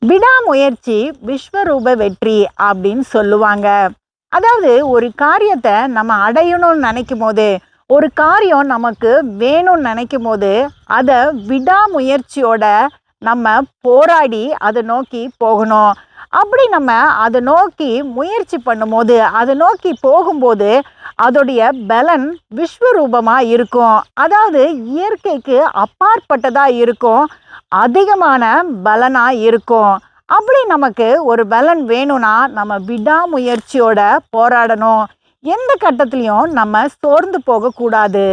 விடாமுயற்சி விஸ்வரூப வெற்றி அப்படின்னு சொல்லுவாங்க. அதாவது ஒரு காரியத்தை நம்ம அடையணும்னு நினைக்கும் போது, ஒரு காரியம் நமக்கு வேணும்னு நினைக்கும் போது, அதை விடாமுயற்சியோட நம்ம போராடி அதை நோக்கி போகணும். அப்படி நம்ம அதை நோக்கி முயற்சி பண்ணும்போது, அதை நோக்கி போகும்போது, அதோடைய பலன் விஸ்வரூபமாக இருக்கும். அதாவது இயற்கைக்கு அப்பாற்பட்டதாக இருக்கும். அதிகமான பலனாக இருக்கும். அப்படி நமக்கு ஒரு பலன் வேணும்னா, நம்ம விடாமுயற்சியோட போராடணும். எந்த கட்டத்திலையும் நம்ம சோர்ந்து போகக்கூடாது.